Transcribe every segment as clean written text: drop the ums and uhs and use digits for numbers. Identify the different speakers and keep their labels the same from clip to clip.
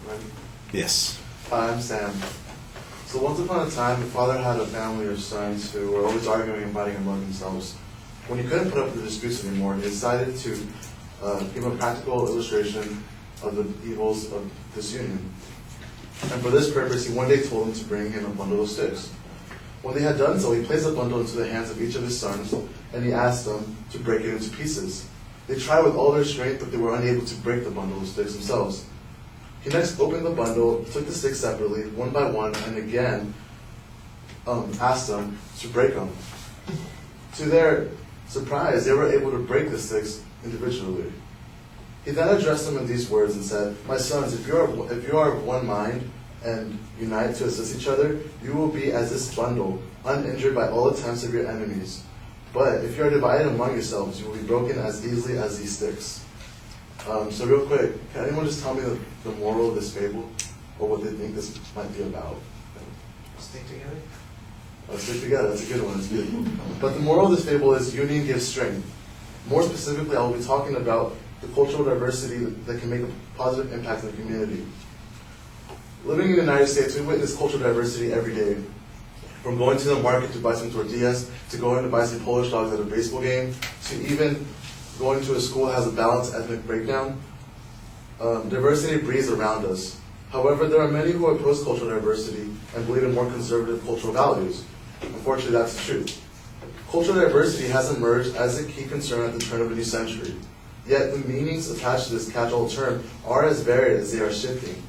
Speaker 1: Ready?
Speaker 2: Yes.
Speaker 1: Hi, I'm Sam. So once upon a time, the father had a family of sons who were always arguing and fighting among themselves. When he couldn't put up with the disputes anymore, he decided to give a practical illustration of the evils of disunion. And for this purpose, he one day told them to bring him a bundle of sticks. When they had done so, he placed the bundle into the hands of each of his sons, and he asked them to break it into pieces. They tried with all their strength, but they were unable to break the bundle of sticks themselves. He next opened the bundle, took the sticks separately, one by one, and again asked them to break them. To their surprise, they were able to break the sticks individually. He then addressed them in these words and said, "My sons, if you are of one mind and unite to assist each other, you will be as this bundle, uninjured by all attempts of your enemies. But if you are divided among yourselves, you will be broken as easily as these sticks." So real quick, can anyone just tell me the moral of this fable, or what they think this might be about?
Speaker 3: Stick together?
Speaker 1: Let's stick together. That's a good one. It's good. But the moral of this fable is union gives strength. More specifically, I will be talking about the cultural diversity that can make a positive impact in the community. Living in the United States, we witness cultural diversity every day. From going to the market to buy some tortillas, to going to buy some Polish dogs at a baseball game, to even going to a school that has a balanced ethnic breakdown. Diversity breathes around us. However, there are many who oppose cultural diversity and believe in more conservative cultural values. Unfortunately, that's the truth. Cultural diversity has emerged as a key concern at the turn of the new century. Yet the meanings attached to this catch-all term are as varied as they are shifting.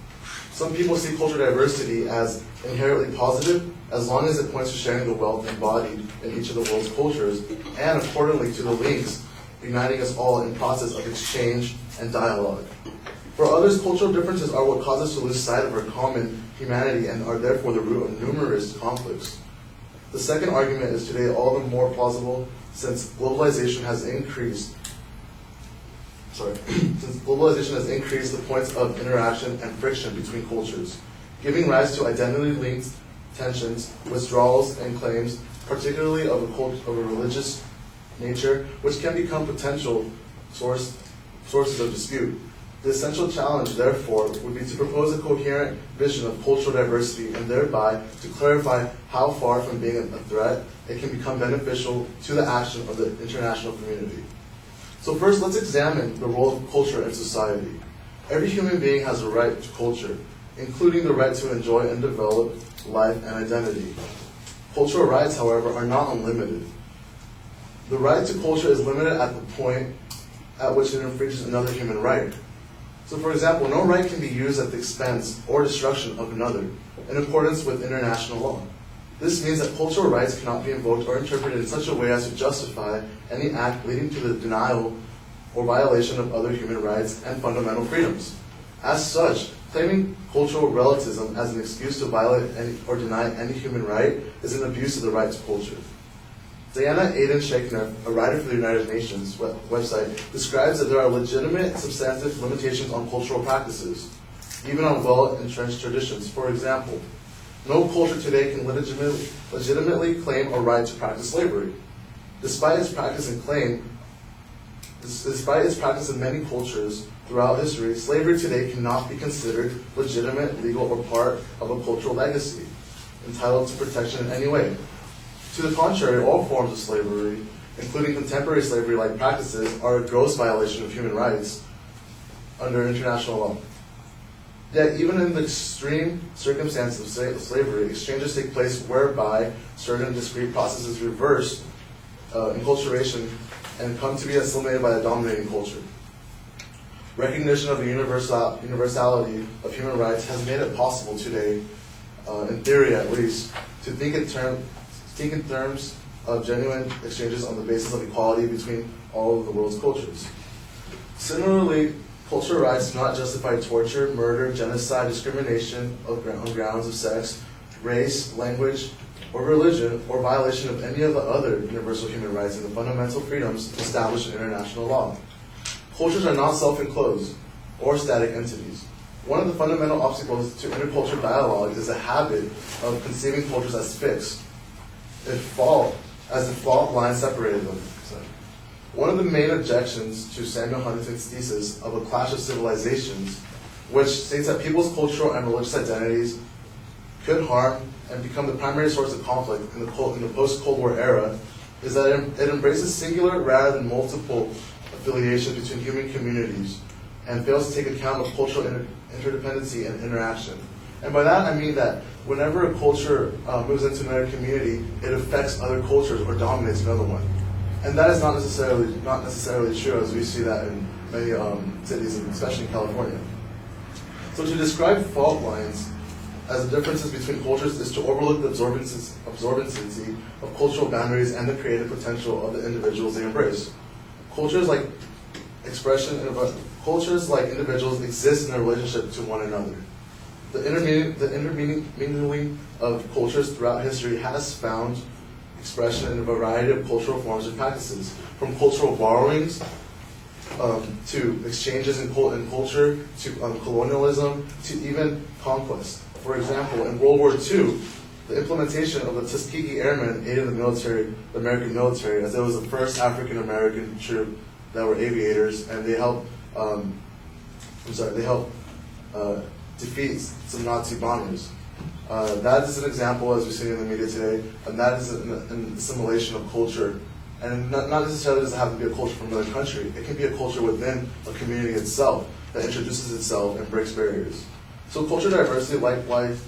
Speaker 1: Some people see cultural diversity as inherently positive, as long as it points to sharing the wealth embodied in each of the world's cultures, and accordingly to the links uniting us all in process of exchange and dialogue. For others, cultural differences are what cause us to lose sight of our common humanity and are therefore the root of numerous conflicts. The second argument is today all the more plausible since globalization has increased the points of interaction and friction between cultures, giving rise to identity-linked tensions, withdrawals, and claims, particularly of a religious nature, which can become potential sources of dispute. The essential challenge, therefore, would be to propose a coherent vision of cultural diversity and thereby to clarify how far from being a threat it can become beneficial to the action of the international community. So first, let's examine the role of culture in society. Every human being has a right to culture, including the right to enjoy and develop life and identity. Cultural rights, however, are not unlimited. The right to culture is limited at the point at which it infringes another human right. So for example, no right can be used at the expense or destruction of another, in accordance with international law. This means that cultural rights cannot be invoked or interpreted in such a way as to justify any act leading to the denial or violation of other human rights and fundamental freedoms. As such, claiming cultural relativism as an excuse to violate or deny any human right is an abuse of the right to culture. Diana Aiden Schechner, a writer for the United Nations website, describes that there are legitimate, substantive limitations on cultural practices, even on well-entrenched traditions. For example, no culture today can legitimately claim a right to practice slavery. Despite its practice in many cultures throughout history, slavery today cannot be considered legitimate, legal, or part of a cultural legacy, entitled to protection in any way. To the contrary, all forms of slavery, including contemporary slavery-like practices, are a gross violation of human rights under international law. Yet, even in the extreme circumstances of slavery, exchanges take place whereby certain discrete processes reverse enculturation and come to be assimilated by the dominating culture. Recognition of the universality of human rights has made it possible today, in theory at least, to think in terms of genuine exchanges on the basis of equality between all of the world's cultures. Similarly, cultural rights do not justify torture, murder, genocide, discrimination on grounds of sex, race, language, or religion, or violation of any of the other universal human rights and the fundamental freedoms established in international law. Cultures are not self-enclosed or static entities. One of the fundamental obstacles to intercultural dialogue is a habit of conceiving cultures as fixed, as if fault lines separated them. One of the main objections to Samuel Huntington's thesis of a clash of civilizations which states that people's cultural and religious identities could harm and become the primary source of conflict in the post-Cold War era, is that it embraces singular rather than multiple affiliations between human communities and fails to take account of cultural interdependency and interaction. And by that I mean that whenever a culture moves into another community, it affects other cultures or dominates another one. And that is not necessarily true, as we see that in many cities, especially in California. So to describe fault lines as the differences between cultures is to overlook the absorbency of cultural boundaries and the creative potential of the individuals they embrace. Cultures like individuals exist in a relationship to one another. The intermingling of cultures throughout history has found expression in a variety of cultural forms and practices, from cultural borrowings to exchanges in culture, to colonialism, to even conquest. For example, in World War II, the implementation of the Tuskegee Airmen aided the American military, as it was the first African-American troop that were aviators, and they helped defeat some Nazi bombers. That is an example, as we see in the media today, and that is an assimilation of culture. And not necessarily does it have to be a culture from another country. It can be a culture within a community itself that introduces itself and breaks barriers. So culture diversity, likewise,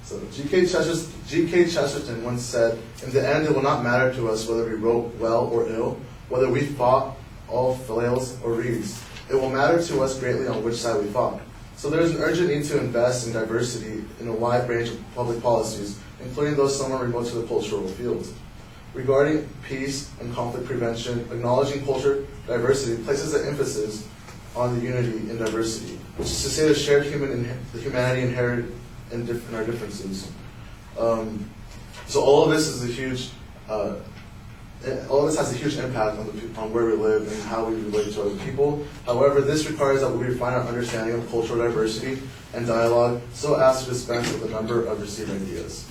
Speaker 1: So G.K. Chesterton once said, "In the end, it will not matter to us whether we wrote well or ill, whether we fought all flails or reeds. It will matter to us greatly on which side we fought." So there is an urgent need to invest in diversity in a wide range of public policies, including those somewhat remote to the cultural field. Regarding peace and conflict prevention, acknowledging culture diversity places an emphasis on the unity in diversity, which is to say the shared humanity inherent in our differences. So all of this is all of this has a huge impact on where we live and how we relate to other people. However, this requires that we refine our understanding of cultural diversity and dialogue so as to dispense with a number of received ideas.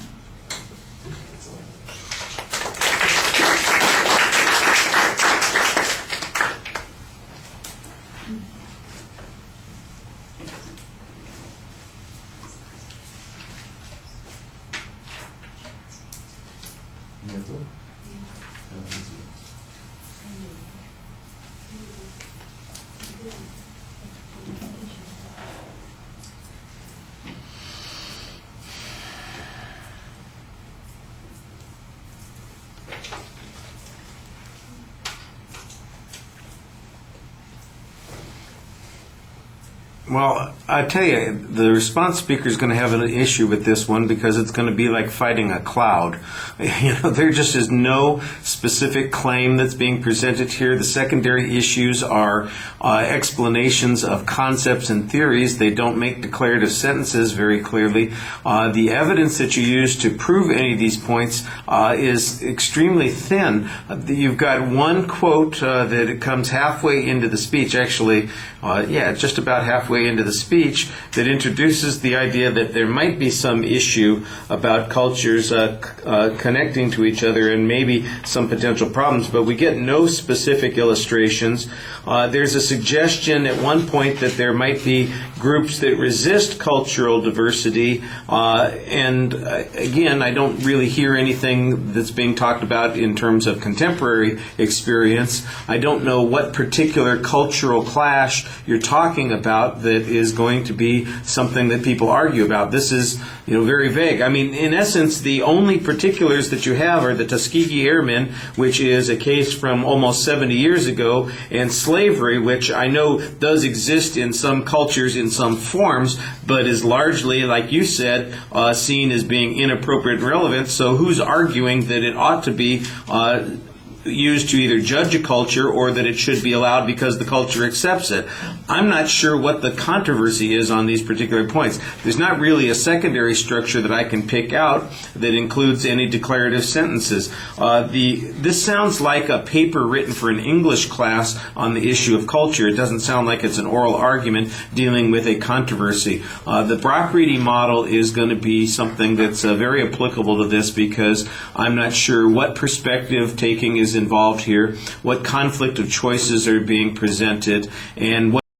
Speaker 2: Well, I tell you, the response speaker is going to have an issue with this one because it's going to be like fighting a cloud. There just is no specific claim that's being presented here. The secondary issues are explanations of concepts and theories. They don't make declarative sentences very clearly. The evidence that you use to prove any of these points is extremely thin. You've got one quote that it comes halfway into the speech, actually, just about halfway into the speech, that introduces the idea that there might be some issue about cultures connecting to each other and maybe some potential problems, but we get no specific illustrations. There's a suggestion at one point that there might be groups that resist cultural diversity, and again, I don't really hear anything that's being talked about in terms of contemporary experience. I don't know what particular cultural clash you're talking about that is going to be something that people argue about. This is, very vague. I mean, in essence, the only particulars that you have are the Tuskegee Airmen, which is a case from almost 70 years ago, and slavery, which I know does exist in some cultures in some forms, but is largely, like you said, seen as being inappropriate and irrelevant. So who's arguing that it ought to be used to either judge a culture or that it should be allowed because the culture accepts it? I'm not sure what the controversy is on these particular points. There's not really a secondary structure that I can pick out that includes any declarative sentences. This sounds like a paper written for an English class on the issue of culture. It doesn't sound like it's an oral argument dealing with a controversy. The Brock-Reedy model is going to be something that's very applicable to this because I'm not sure what perspective taking is involved here, what conflict of choices are being presented, and what